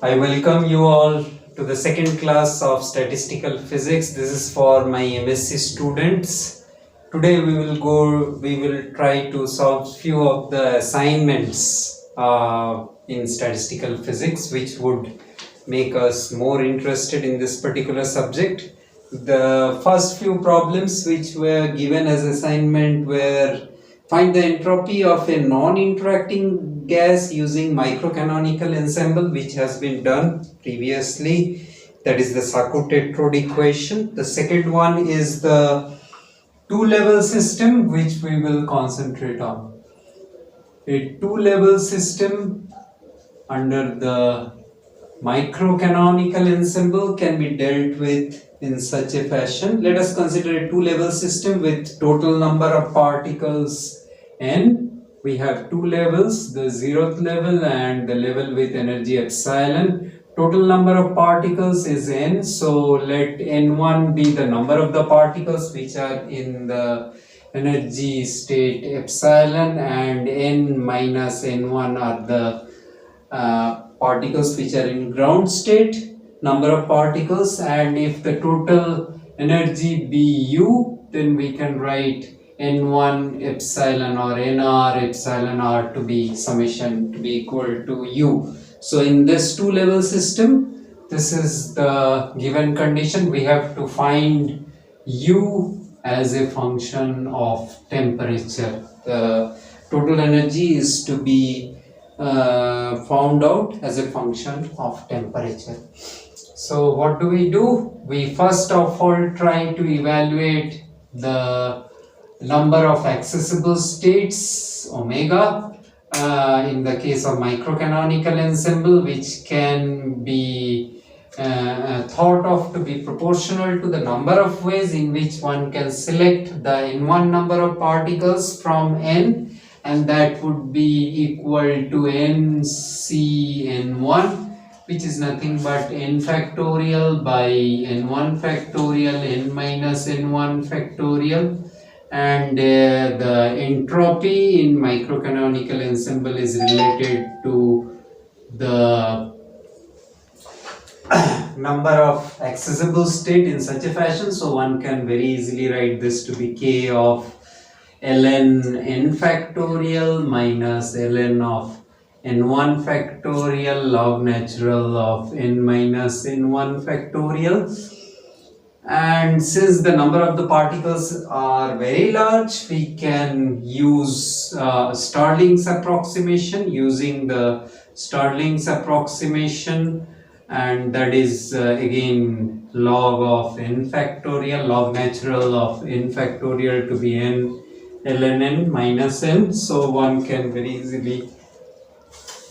I welcome you all to the second class of statistical physics. This is for my MSc students. Today we will try to solve few of the assignments in statistical physics which would make us more interested in this particular subject. The first few problems which were given as assignment were: find the entropy of a non-interacting gas using microcanonical ensemble, which has been done previously. That is the Sacco-Tetrode equation. The second one is the two-level system, which we will concentrate on. A two-level system under the microcanonical ensemble can be dealt with in such a fashion. Let us consider a two-level system with total number of particles n. We have two levels, the zeroth level and the level with energy epsilon. Total number of particles is n, so let n1 be the number of the particles which are in the energy state epsilon, and n minus n1 are the particles which are in ground state, number of particles. And if the total energy be U, then we can write n1 epsilon or nr epsilon r to be summation to be equal to U. So in this two-level system, this is the given condition. We have to find U as a function of temperature. The total energy is to be found out as a function of temperature. So what do? We first of all try to evaluate the number of accessible states omega in the case of microcanonical ensemble, which can be thought of to be proportional to the number of ways in which one can select the n1 number of particles from n, and that would be equal to n(c)(n1), which is nothing but n factorial by n1 factorial n minus n1 factorial. And the entropy in microcanonical ensemble is related to the number of accessible state in such a fashion, so one can very easily write this to be k of ln n factorial minus ln of n1 factorial log natural of n minus n1 factorial. And since the number of the particles are very large, we can use Starling's approximation. Using the Starling's approximation, and that is again log of n factorial, log natural of n factorial to be n ln n minus n. So one can very easily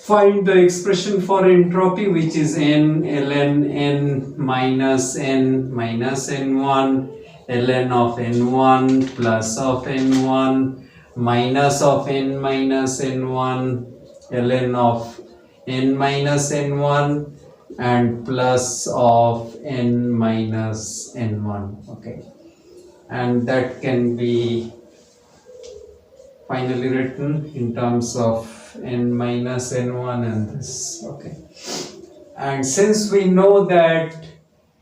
find the expression for entropy, which is n ln n minus n1 ln of n1 plus of n1 minus of n minus n1 ln of n minus n1 and plus of n minus n1. Okay, and that can be finally written in terms of n minus n1 and this. Okay, and since we know that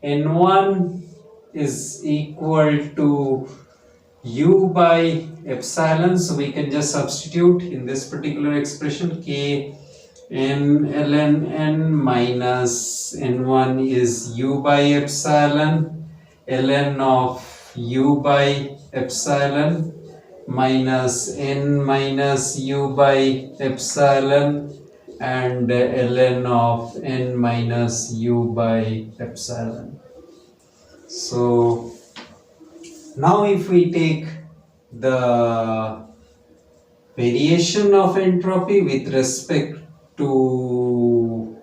n1 is equal to U by epsilon, so we can just substitute in this particular expression k n ln n minus n1 is U by epsilon ln of U by epsilon minus n minus U by epsilon and ln of n minus U by epsilon. So now if we take the variation of entropy with respect to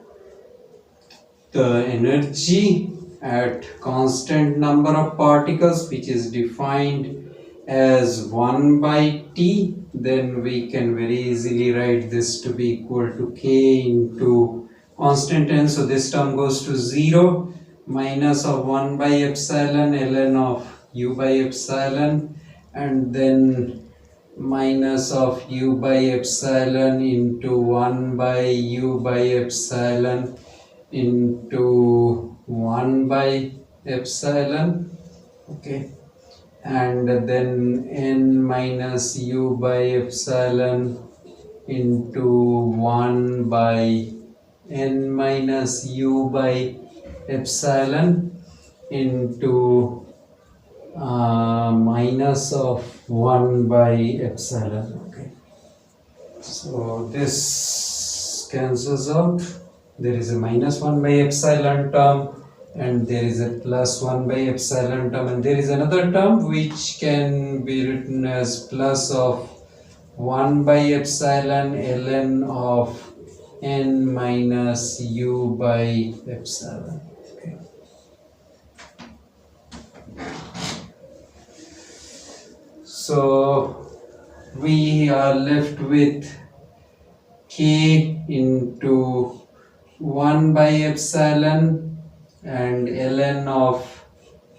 the energy at constant number of particles, which is defined as 1 by T, then we can very easily write this to be equal to k into constant n. So this term goes to 0 minus of 1 by epsilon ln of U by epsilon, and then minus of U by epsilon into 1 by U by epsilon into 1 by epsilon, okay, and then n minus u by epsilon into 1 by n minus u by epsilon into minus of 1 by epsilon, okay. So this cancels out. There is a minus 1 by epsilon term, and there is a plus 1 by epsilon term, and there is another term which can be written as plus of 1 by epsilon ln of n minus u by epsilon. Okay. So we are left with k into 1 by epsilon and ln of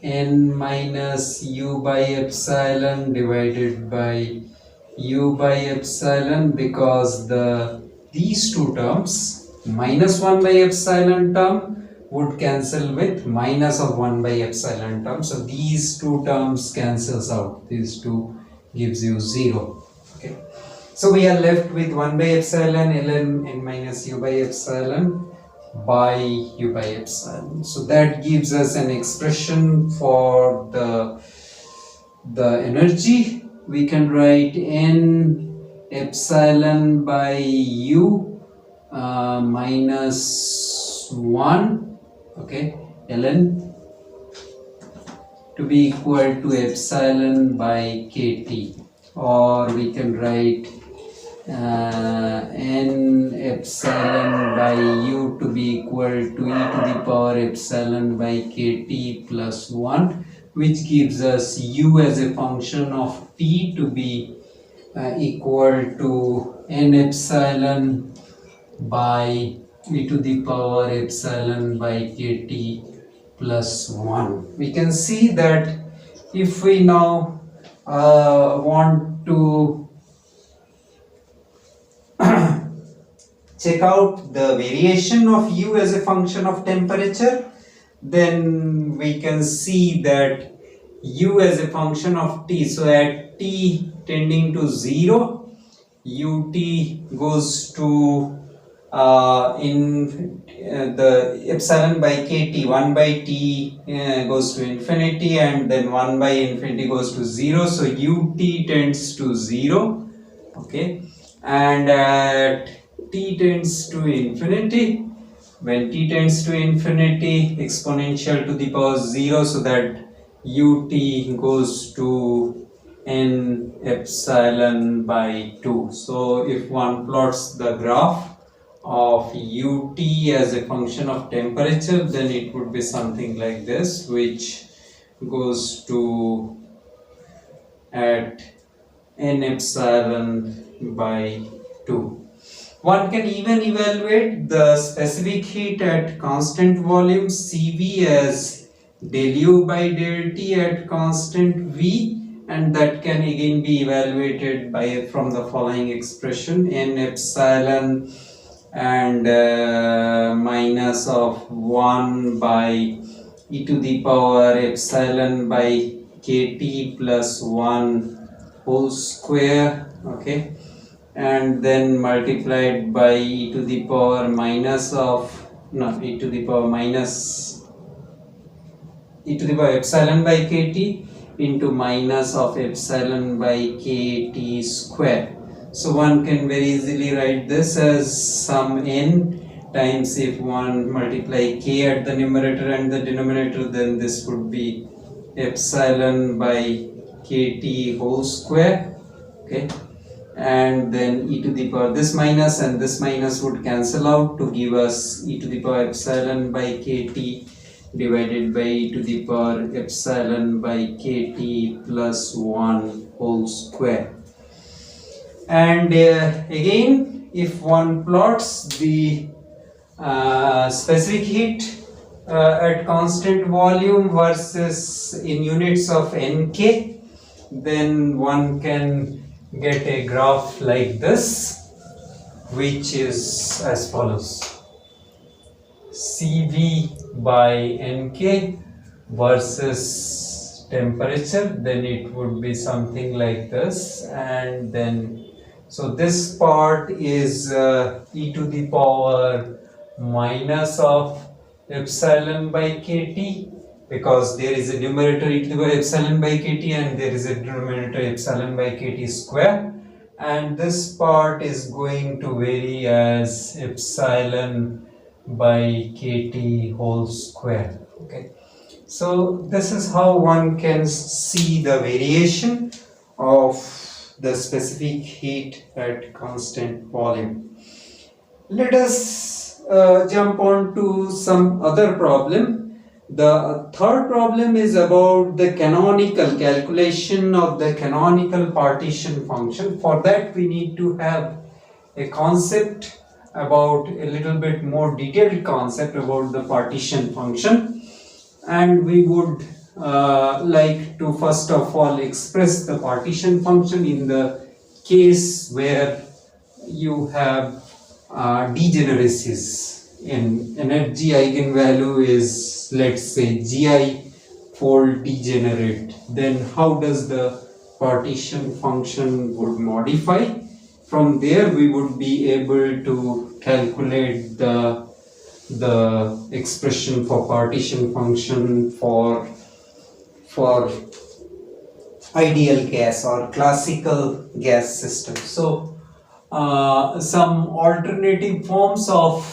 n minus u by epsilon divided by u by epsilon, because these two terms, minus 1 by epsilon term would cancel with minus of 1 by epsilon term. So these two terms cancels out. These two gives you 0. Okay. So we are left with 1 by epsilon ln n minus u by epsilon by u by epsilon. So that gives us an expression for the energy. We can write n epsilon by u minus 1, okay, ln, to be equal to epsilon by kt, or we can write n epsilon by u to be equal to e to the power epsilon by kt plus 1, which gives us u as a function of t to be equal to n epsilon by e to the power epsilon by kt plus 1. We can see that if we now want to check out the variation of u as a function of temperature, then we can see that u as a function of t. So at t tending to 0, ut goes to the epsilon by kt, 1 by t goes to infinity, and then 1 by infinity goes to 0. So ut tends to 0, okay, and at t tends to infinity, when t tends to infinity, exponential to the power 0, so that ut goes to n epsilon by 2. So if one plots the graph of ut as a function of temperature, then it would be something like this, which goes to at n epsilon by 2. One can even evaluate the specific heat at constant volume Cv as del U by del T at constant V, and that can again be evaluated by from the following expression: n epsilon and minus of 1 by e to the power epsilon by kt plus 1 whole square, okay, and then multiplied by e to the power minus of e to the power epsilon by kt into minus of epsilon by kt square. So one can very easily write this as sum n times, if one multiply k at the numerator and the denominator, then this would be epsilon by kt whole square, okay, and then e to the power, this minus and this minus would cancel out to give us e to the power epsilon by kt divided by e to the power epsilon by kt plus 1 whole square. And again, if one plots the specific heat at constant volume versus in units of Nk, then one can get a graph like this, which is as follows. CV by Nk versus temperature, then it would be something like this. And then so this part is e to the power minus of epsilon by kt, because there is a numerator e to the power epsilon by kt and there is a denominator epsilon by kt square, and this part is going to vary as epsilon by kt whole square. Okay, so this is how one can see the variation of the specific heat at constant volume. Let us jump on to some other problem. The third problem is about the canonical calculation of the canonical partition function. For that we need to have a concept about a little bit more detailed concept about the partition function, and we would like to first of all express the partition function in the case where you have degeneracies in energy eigenvalue is, let's say, gi fold degenerate. Then how does the partition function would modify? From there we would be able to calculate the expression for partition function for ideal gas or classical gas system. So some alternative forms of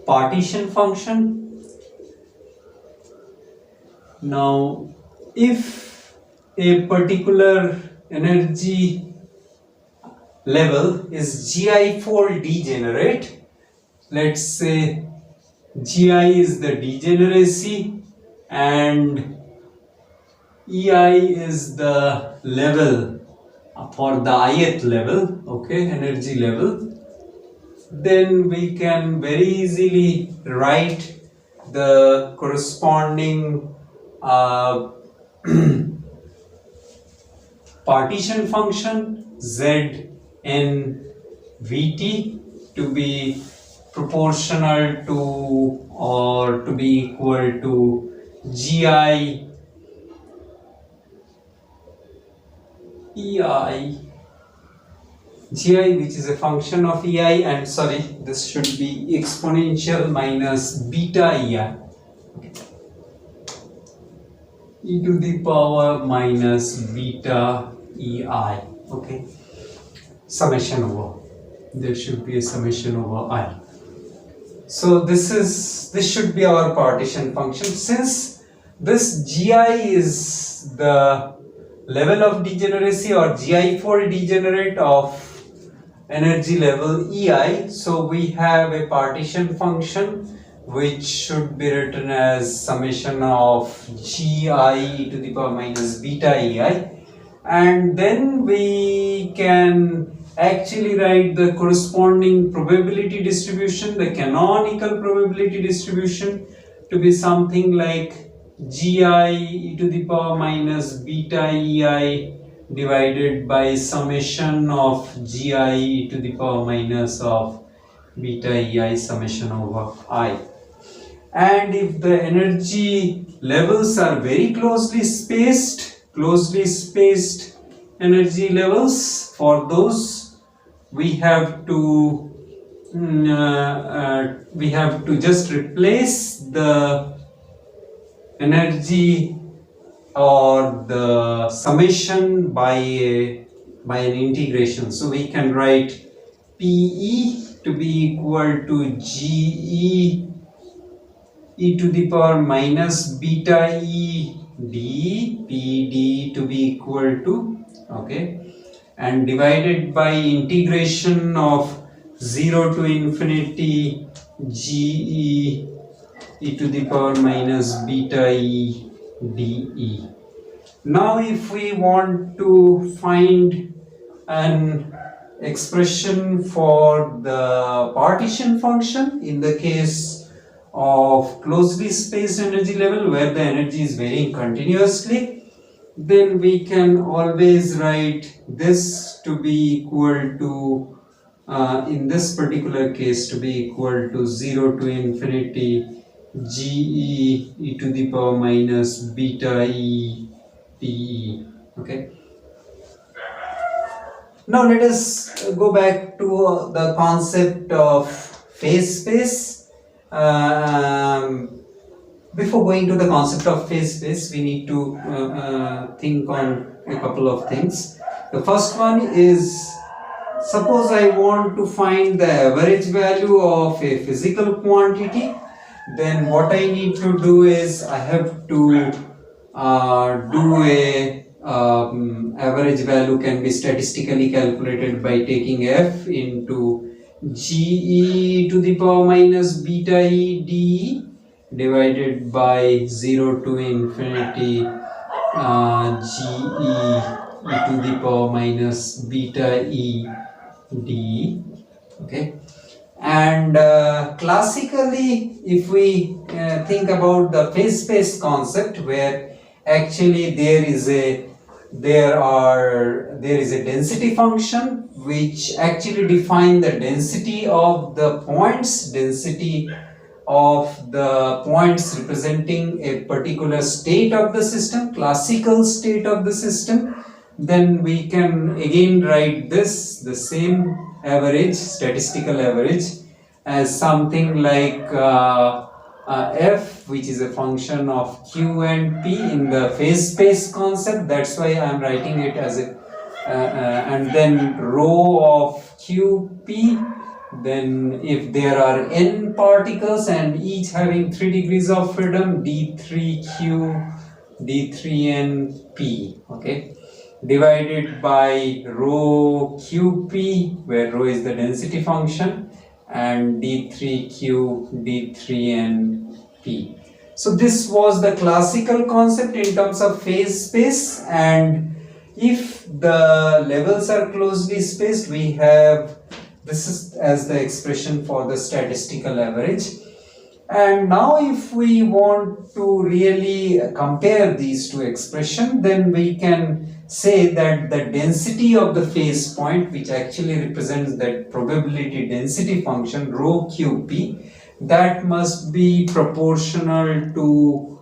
partition function. Now, if a particular energy level is gi fold degenerate, let's say gi is the degeneracy and ei is the level for the ith level, okay, energy level, then we can very easily write the corresponding partition function z in Vt to be proportional to or to be equal to gi which is a function of ei, and sorry, this should be exponential minus beta ei, e to the power minus beta ei, okay, summation over, there should be a summation over I. So this should be our partition function. Since this gi is the level of degeneracy or gi fold degenerate of energy level ei, so we have a partition function which should be written as summation of gi e to the power minus beta ei, and then we can actually write the corresponding probability distribution, the canonical probability distribution, to be something like gi e to the power minus beta ei divided by summation of gi e to the power minus of beta ei summation over I. And if the energy levels are very closely spaced energy levels, for those we have to just replace the energy or the summation by an integration. So we can write Pe to be equal to Ge e to the power minus beta e d, Pd to be equal to, okay, and divided by integration of 0 to infinity Ge e to the power minus beta e dE. Now if we want to find an expression for the partition function in the case of closely spaced energy level where the energy is varying continuously, then we can always write this to be equal to in this particular case to be equal to 0 to infinity GE e to the power minus beta E TE. Okay. Now let us go back to the concept of phase space. Before going to the concept of phase space, we need to think on a couple of things. The first one is, suppose I want to find the average value of a physical quantity, then what I need to do is I have to do a average value can be statistically calculated by taking f into GE to the power minus beta E dE divided by 0 to infinity GE e to the power minus beta E dE. Okay. And classically, if we think about the phase space concept, where actually there is a density function which actually define the density of the points, representing a particular state of the system, classical state of the system, then we can again write the same average, statistical average, as something like f, which is a function of q and p in the phase space concept. That's why I am writing it as a and then rho of qp. Then if there are n particles and each having 3 degrees of freedom, d3q d3np, okay, divided by rho qp, where rho is the density function, and d3q d3np. So this was the classical concept in terms of phase space, and if the levels are closely spaced, we have this is as the expression for the statistical average. And now if we want to really compare these two expressions, then we can say that the density of the phase point, which actually represents that probability density function rho qp, that must be proportional to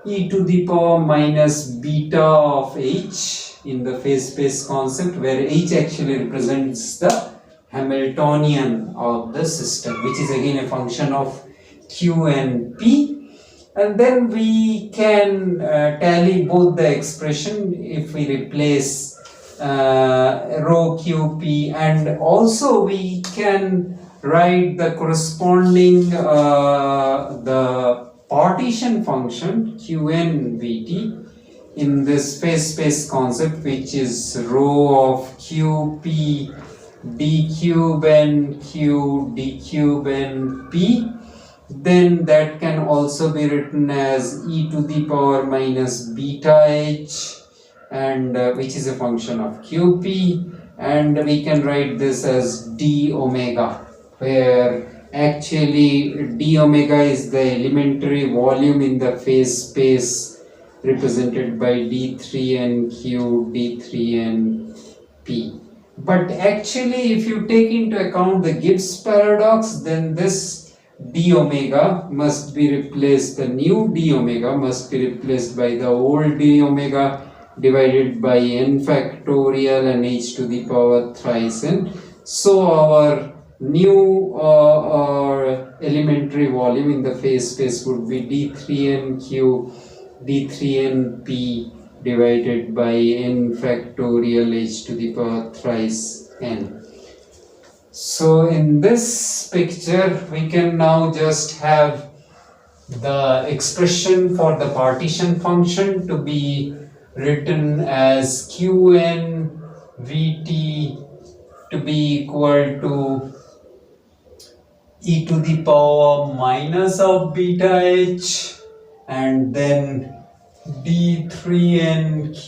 e to the power minus beta of h in the phase space concept, where h actually represents the Hamiltonian of the system, which is again a function of q and p. And then we can tally both the expression if we replace rho qp, and also we can write the corresponding the partition function qnvt in this phase space concept, which is rho of qp d cube n q d cube n p. Then that can also be written as e to the power minus beta h, and which is a function of qp, and we can write this as d omega, where actually d omega is the elementary volume in the phase space represented by d3nq d3np. But actually, if you take into account the Gibbs paradox, then this d omega must be replaced, the new d omega must be replaced by the old d omega divided by n factorial and h to the power thrice n. So our new elementary volume in the phase space would be d3nq d3np divided by n factorial h to the power thrice n. So in this picture we can now just have the expression for the partition function to be written as qn vt to be equal to e to the power minus of beta h, and then d3nq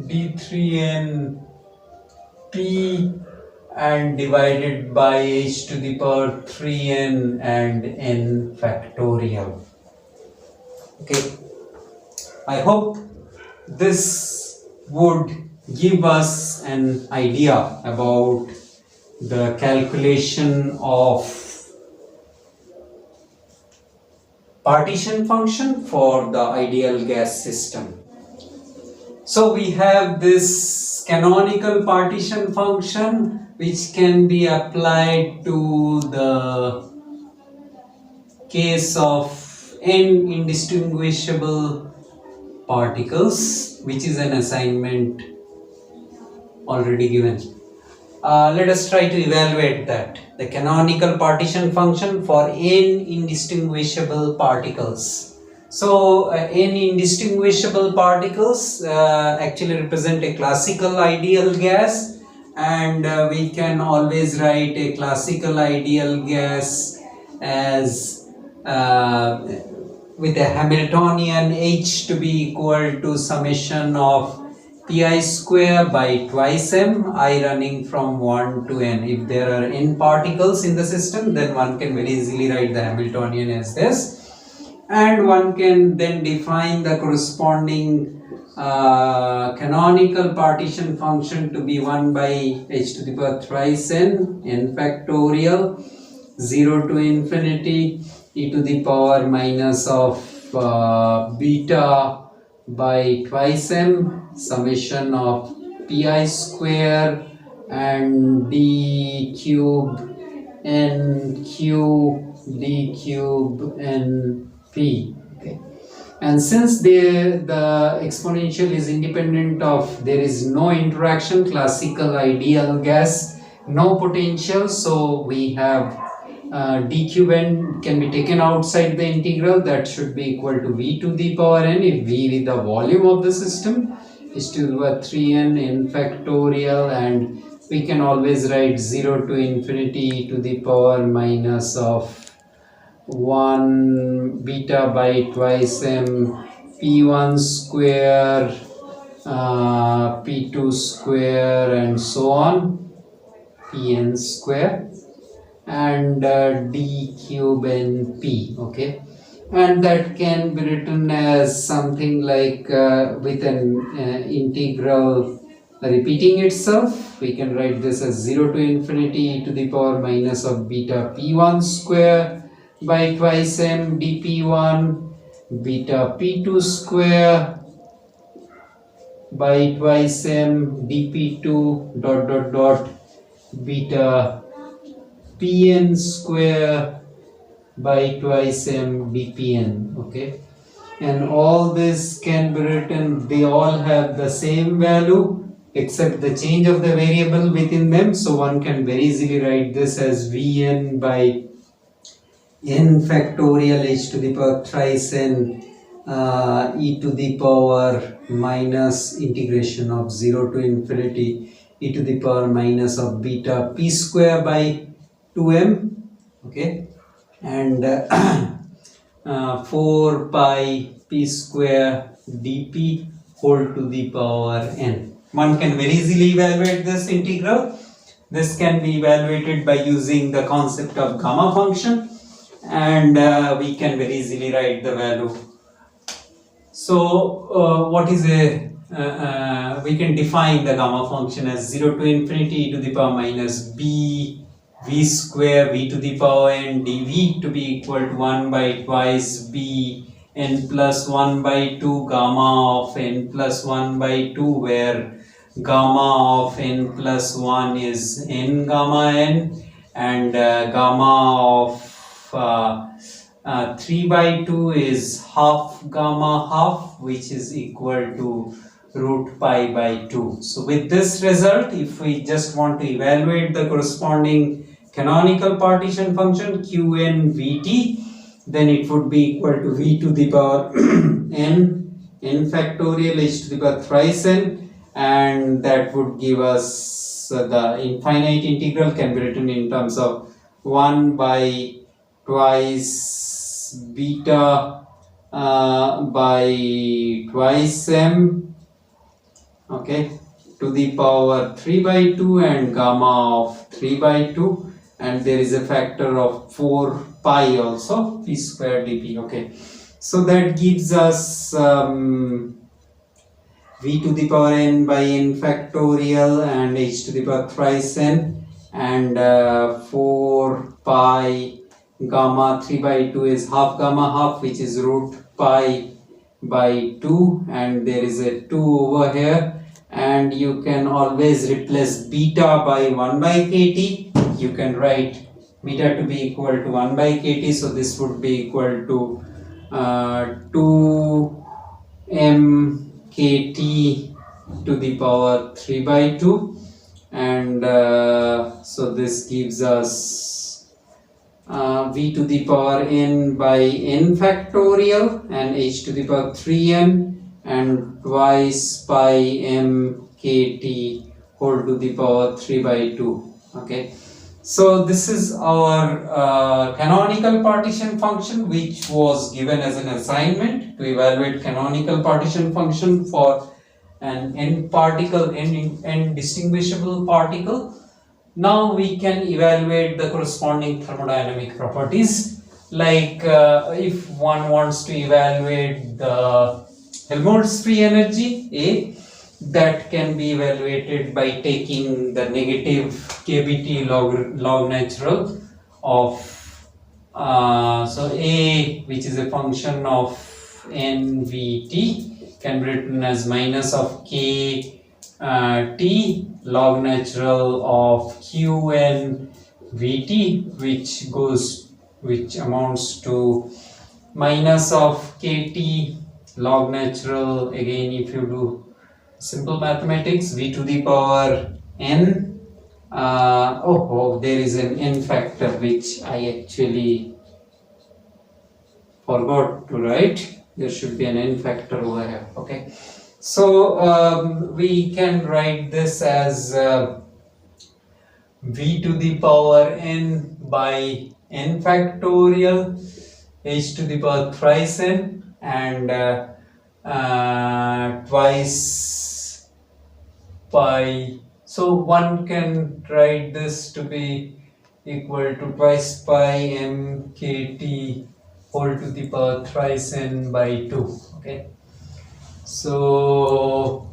d3np and divided by h to the power 3n and n factorial. Okay, I hope this would give us an idea about the calculation of partition function for the ideal gas system. So we have this canonical partition function which can be applied to the case of n indistinguishable particles, which is an assignment already given. Let us try to evaluate that. The canonical partition function for n indistinguishable particles. So n indistinguishable particles actually represent a classical ideal gas, and we can always write a classical ideal gas as with a Hamiltonian H to be equal to summation of pi square by twice m, I running from 1 to n. If there are n particles in the system, then one can very easily write the Hamiltonian as this, and one can then define the corresponding canonical partition function to be 1 by h to the power thrice n, n factorial, 0 to infinity, e to the power minus of beta by twice m, summation of pi square and d cube n q d cube n p. Okay. And since the exponential is independent of, there is no interaction, classical ideal gas, no potential, so we have d cube n can be taken outside the integral. That should be equal to v to the power n, if v is the volume of the system, is to the power 3n n factorial, and we can always write 0 to infinity to the power minus of 1 beta by twice m, p1 square, p2 square, and so on, pn square, and d cube n p. Okay, and that can be written as something like with an integral repeating itself. We can write this as 0 to infinity to the power minus of beta p1 square by twice m dp1, beta p2 square by twice m dp2 dot dot dot beta pn square by twice m dpn. Okay, and all this can be written, they all have the same value except the change of the variable within them, so one can very easily write this as vn by n factorial h to the power thrice n e to the power minus integration of 0 to infinity e to the power minus of beta p square by 2m. Okay, and 4 pi p square dp whole to the power n. One can very easily evaluate this integral. This can be evaluated by using the concept of gamma function, and we can very easily write the value. So what is a we can define the gamma function as 0 to infinity e to the power minus b v square v to the power n dv to be equal to 1 by twice b n plus 1 by 2 gamma of n plus 1 by 2, where gamma of n plus 1 is n gamma n, and gamma of 3 by 2 is half gamma half, which is equal to root pi by 2. So with this result, if we just want to evaluate the corresponding canonical partition function qnvt, then it would be equal to v to the power n factorial h to the power thrice n, and that would give us the infinite integral can be written in terms of 1 by twice beta by twice m, okay, to the power 3 by 2 and gamma of 3 by 2, and there is a factor of 4 pi also, p square dp. Okay, so that gives us v to the power n by n factorial and h to the power thrice n, and 4 pi gamma 3 by 2 is half gamma half, which is root pi by 2, and there is a 2 over here, and you can always replace beta by 1 by kt. You can write beta to be equal to 1 by kt, so this would be equal to 2 mkt to the power 3 by 2, and so this gives us v to the power n by n factorial and h to the power 3n and twice pi m kt whole to the power 3 by 2. Okay, so this is our canonical partition function, which was given as an assignment to evaluate canonical partition function for an n particle, n distinguishable particle. Now we can evaluate the corresponding thermodynamic properties, like if one wants to evaluate the Helmholtz free energy A, that can be evaluated by taking the negative kBt log natural of so A, which is a function of nVt, can be written as minus of k t log natural of qn vt, which amounts to minus of kt log natural, again if you do simple mathematics, v to the power n, there is an n factor which I actually forgot to write. There should be an n factor over here. Okay, so we can write this as v to the power n by n factorial, h to the power thrice n, and twice pi. So one can write this to be equal to twice pi m kt whole to the power thrice n by 2. Okay, so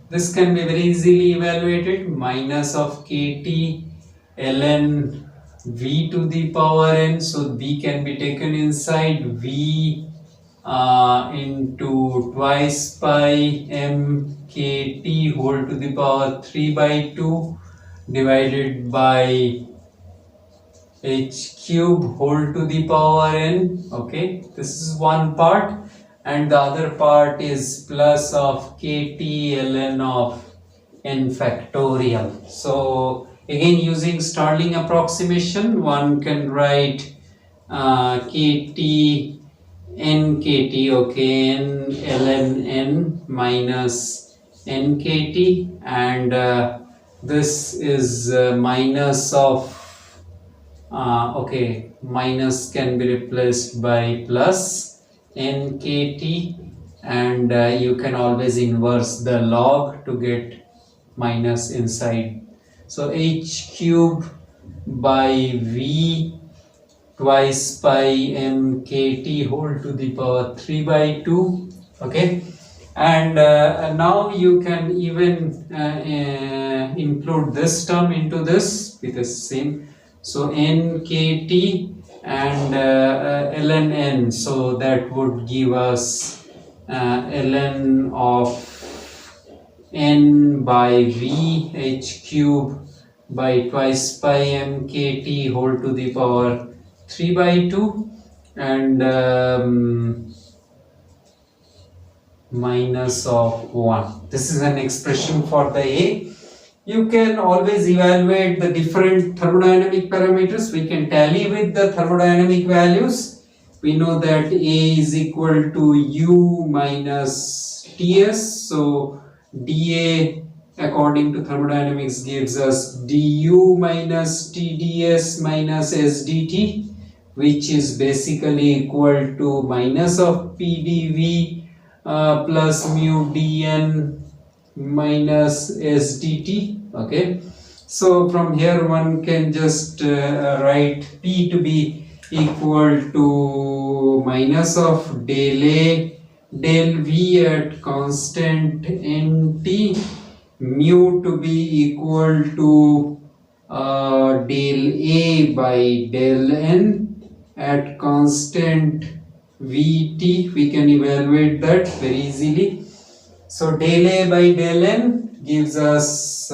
this can be very easily evaluated. Minus of kt ln v to the power n, so v can be taken inside, v into twice pi m kt whole to the power 3 by 2 divided by h cube whole to the power n. Okay, this is one part, and the other part is plus of kt ln of n factorial. So again, using Starling approximation, one can write kt nkt, okay, n ln n minus nkt, and this is minus of okay, minus can be replaced by plus nkt, and you can always inverse the log to get minus inside. So h cube by v twice pi m kt whole to the power 3 by 2. Okay, and now you can even include this term into this with the same. So nkt and ln n, so that would give us ln of n by v h cube by twice pi m kt whole to the power 3 by 2, and minus of 1. This is an expression for the A. You can always evaluate the different thermodynamic parameters. We can tally with the thermodynamic values. We know that A is equal to U minus Ts. So dA according to thermodynamics gives us du minus Tds minus sdt, which is basically equal to minus of pdv plus mu dn minus sdt. Okay, so from here one can just write P to be equal to minus of del A del V at constant Nt, mu to be equal to del A by del N at constant Vt. We can evaluate that very easily. So del A by del N gives us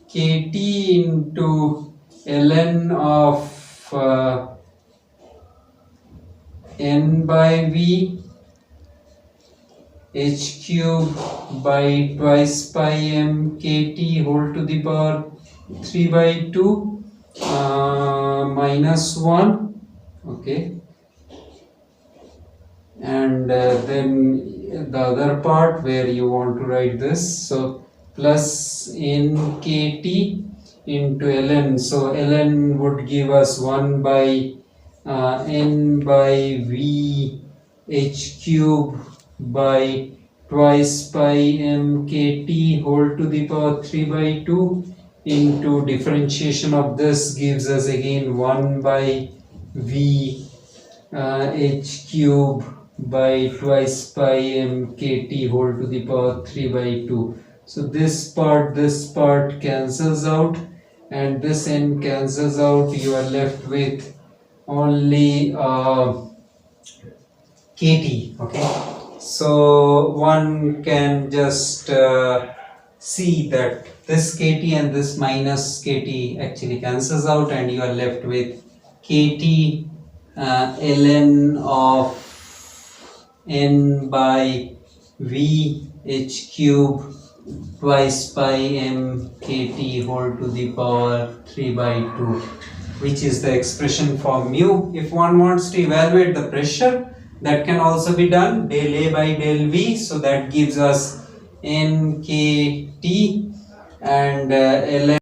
Kt into ln of N by V h cube by twice pi m kt whole to the power 3 by 2 minus 1. Okay, and then the other part where you want to write this, so plus n kt into ln, so ln would give us 1 by n by v h cube by twice pi m kt whole to the power 3 by 2 into differentiation of this gives us again 1 by v h cube by twice pi m kt whole to the power 3 by 2. So this part cancels out, and this n cancels out. You are left with only kt. Okay, so one can just see that this kt and this minus kt actually cancels out, and you are left with kt ln of n by v h cube twice pi m kt whole to the power 3 by 2, which is the expression for mu. If one wants to evaluate the pressure, that can also be done, del A by del V, so that gives us n kt and ln